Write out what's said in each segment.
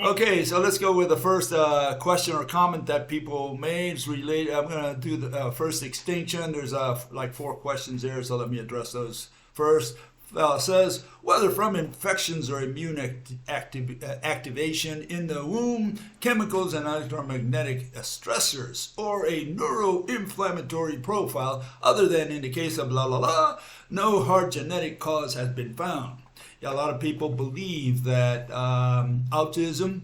Okay, so let's go with the first question or comment that people made. It's related. I'm going to do the first extinction. There's like 4 questions there, so let me address those first. Says whether from infections or immune activation in the womb, chemicals and electromagnetic stressors, or a neuroinflammatory profile other than in the case of la la la, no hard genetic cause has been found. Yeah, a lot of people believe that autism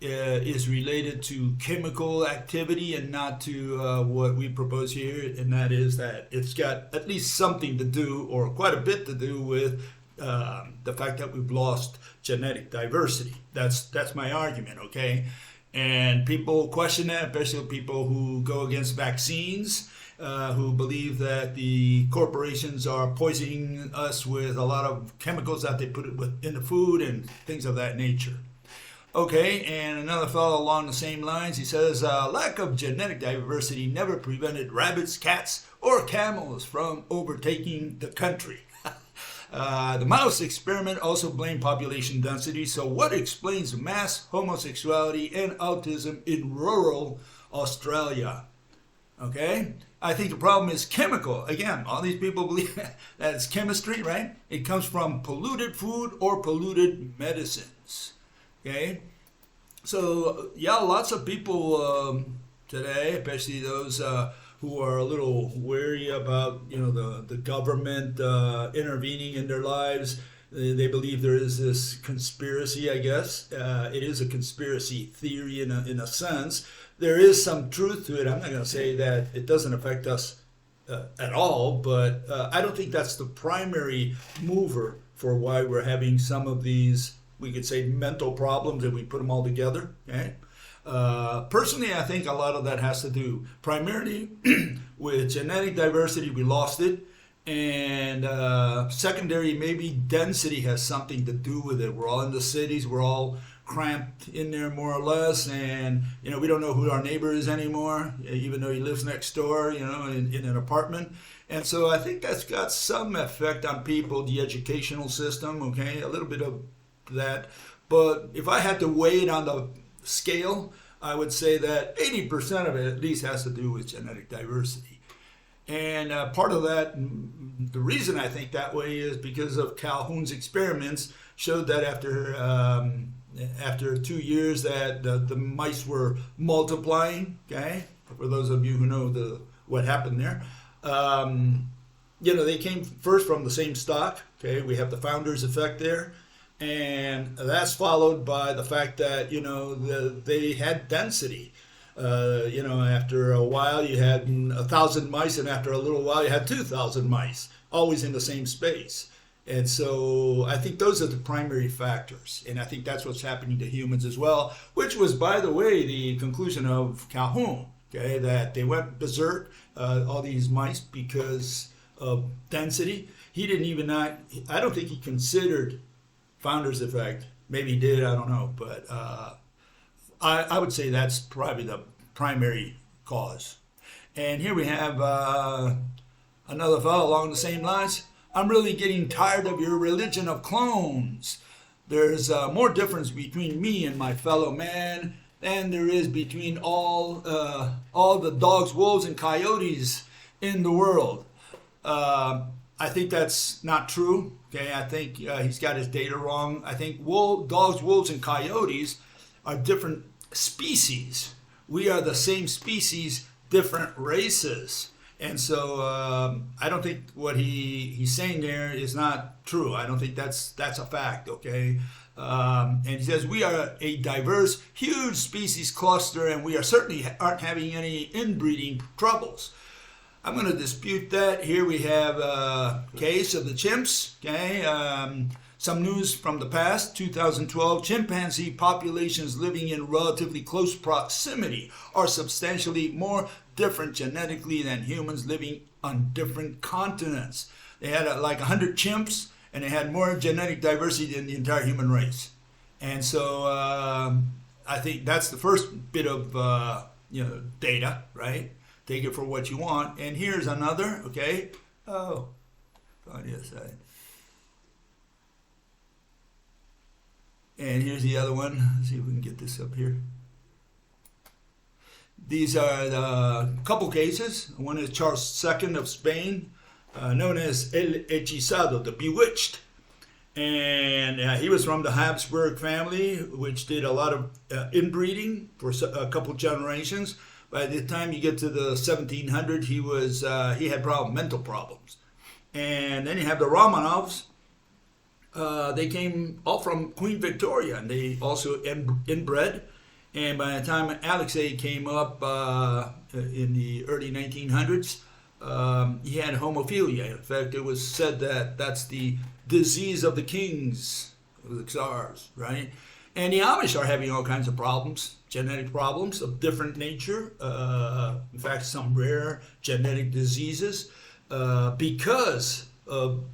is related to chemical activity and not to what we propose here, and that is that it's got at least something to do, or quite a bit to do, with the fact that we've lost genetic diversity. That's my argument, okay? And people question that, especially people who go against vaccines, who believe that the corporations are poisoning us with a lot of chemicals that they put in the food and things of that nature. Okay, and another fellow along the same lines, he says, lack of genetic diversity never prevented rabbits, cats, or camels from overtaking the country. The mouse experiment also blamed population density, so what explains mass homosexuality and autism in rural Australia? Okay, I think the problem is chemical. Again, all these people believe that it's chemistry, right? It comes from polluted food or polluted medicines. Okay, so yeah, lots of people today, especially those who are a little wary about the government intervening in their lives. They believe there is this conspiracy. I guess it is a conspiracy theory in a sense. There is some truth to it. I'm not going to say that it doesn't affect us at all, but I don't think that's the primary mover for why we're having some of these, we could say, mental problems, and we put them all together. Okay? Personally, I think a lot of that has to do primarily with genetic diversity. We lost it, and secondary, maybe density has something to do with it. We're all in the cities. We're all cramped in there more or less, and we don't know who our neighbor is anymore, even though he lives next door, in an apartment. And so I think that's got some effect on people, the educational system, okay, a little bit of that. But if I had to weigh it on the scale, I would say that 80% of it at least has to do with genetic diversity. And part of that, the reason I think that way is because of Calhoun's experiments showed that after 2 years that the mice were multiplying, okay? For those of you who know what happened there. They came first from the same stock, okay? We have the founder's effect there. And that's followed by the fact that, they had density. After a while you had 1,000 mice, and after a little while you had 2,000 mice, always in the same space. And so I think those are the primary factors. And I think that's what's happening to humans as well, which was, by the way, the conclusion of Calhoun, okay, that they went berserk, all these mice, because of density. He didn't even I don't think he considered founder's effect. Maybe he did, I don't know. But I would say that's probably the primary cause. And here we have another fellow along the same lines. I'm really getting tired of your religion of clones. There's more difference between me and my fellow man than there is between all the dogs, wolves, and coyotes in the world. I think that's not true. Okay, I think he's got his data wrong. I think dogs, wolves, and coyotes are different species. We are the same species, different races. And so I don't think what he's saying there is not true. I don't think that's a fact, okay? And he says, we are a diverse, huge species cluster, and we certainly aren't having any inbreeding troubles. I'm going to dispute that. Here we have a case of the chimps, okay? Some news from the past, 2012, chimpanzee populations living in relatively close proximity are substantially more different genetically than humans living on different continents. They had like 100 chimps, and they had more genetic diversity than the entire human race. And so I think that's the first bit of data, right? Take it for what you want. And here's another, okay? Oh, on the other side. And here's the other one. Let's see if we can get this up here. These are the couple cases. One is Charles II of Spain, known as El Hechizado, the Bewitched. And he was from the Habsburg family, which did a lot of inbreeding for a couple generations. By the time you get to the 1700s, he had mental problems. And then you have the Romanovs. They came all from Queen Victoria, and they also inbred. And by the time Alexei came up in the early 1900s, he had homophilia. In fact, it was said that that's the disease of the kings, of the czars, right? And the Amish are having all kinds of problems, genetic problems of different nature. In fact, some rare genetic diseases because of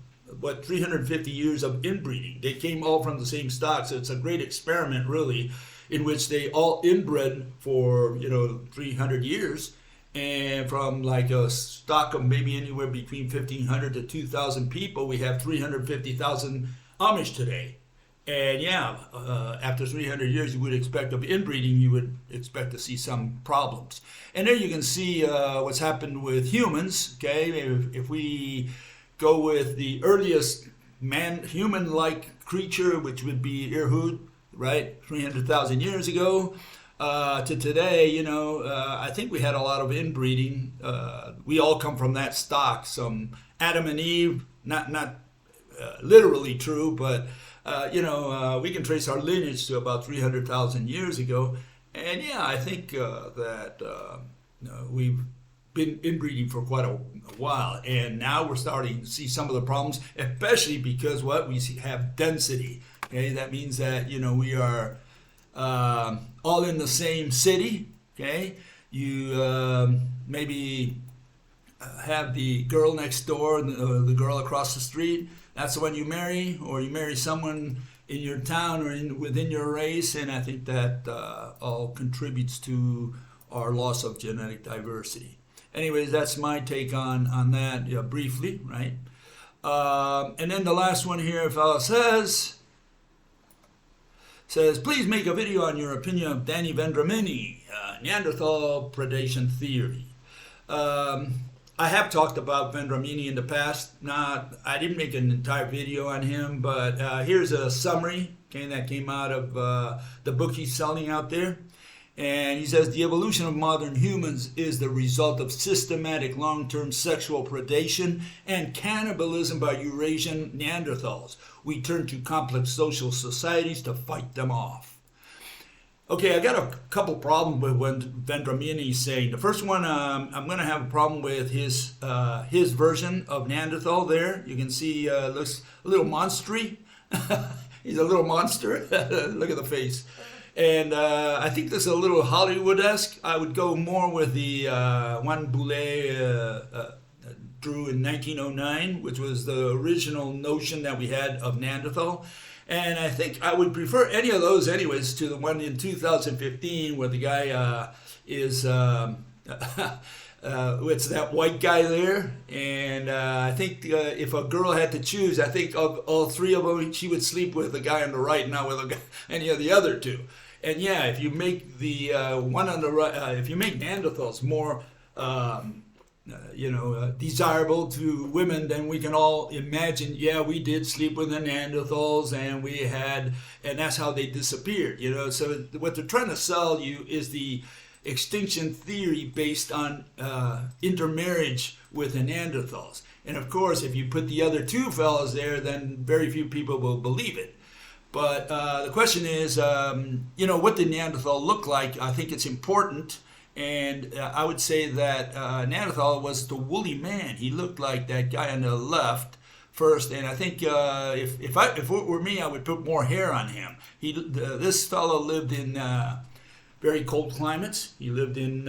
350 years of inbreeding. They came all from the same stock, so it's a great experiment, really, in which they all inbred for 300 years, and from like a stock of maybe anywhere between 1,500 to 2,000 people, we have 350,000 Amish today. And after 300 years, you would expect of inbreeding, you would expect to see some problems. And there you can see what's happened with humans. Okay, if we go with the earliest human-like creature, which would be Ehud, right, 300,000 years ago, to today, I think we had a lot of inbreeding. We all come from that stock. Some Adam and Eve, not literally true, but we can trace our lineage to about 300,000 years ago. And I think that we've been inbreeding for quite a while, and now we're starting to see some of the problems, especially because we have density. Okay, that means that we are all in the same city. Okay, you maybe have the girl next door and the girl across the street. That's the one you marry, or you marry someone in your town or within your race, and I think that all contributes to our loss of genetic diversity. Anyways, that's my take on that briefly, right? And then the last one here, a fellow says, please make a video on your opinion of Danny Vendramini, Neanderthal predation theory. I have talked about Vendramini in the past. I didn't make an entire video on him, but here's a summary that came out of the book he's selling out there. And he says, the evolution of modern humans is the result of systematic long-term sexual predation and cannibalism by Eurasian Neanderthals. We turn to complex social societies to fight them off. Okay, I got a couple problems with what Vendramini is saying. The first one, I'm going to have a problem with his version of Neanderthal there. You can see looks a little monstery. He's a little monster. Look at the face. And I think this is a little Hollywood-esque. I would go more with the one Boulet drew in 1909, which was the original notion that we had of Neanderthal. And I think I would prefer any of those anyways to the one in 2015 where the guy is, it's that white guy there. And I think if a girl had to choose, I think of all three of them, she would sleep with the guy on the right, not with any of the other two. And if you make the one on the right, if you make Neanderthals more, desirable to women, then we can all imagine, we did sleep with the Neanderthals, and that's how they disappeared. So what they're trying to sell you is the extinction theory based on intermarriage with the Neanderthals. And of course, if you put the other two fellows there, then very few people will believe it. But the question is, what did Neanderthal look like? I think it's important. And I would say that Neanderthal was the woolly man. He looked like that guy on the left first. And I think if it were me, I would put more hair on him. This fellow lived in very cold climates. He lived in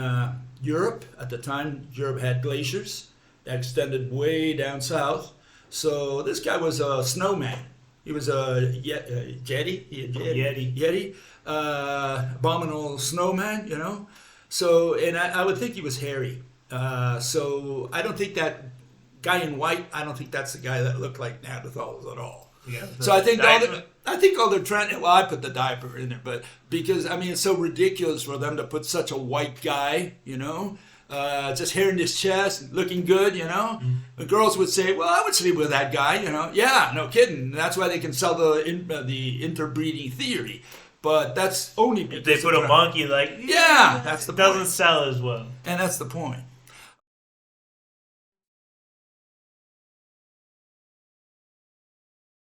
Europe. At the time, Europe had glaciers that extended way down south. So this guy was a snowman. He was a Yeti, abominable snowman, So, and I would think he was hairy. So I don't think that guy in white, I don't think that's the guy that looked like Neanderthals at all. Yeah. So I think I think all they're trying. Well, I put the diaper in there, but because I mean it's so ridiculous for them to put such a white guy, just hair in his chest, looking good, The girls would say, "Well, I would sleep with that guy," Yeah, no kidding. That's why they can sell the interbreeding theory. But that's only because if they put a monkey, yeah, that's the point. Doesn't sell as well. And that's the point.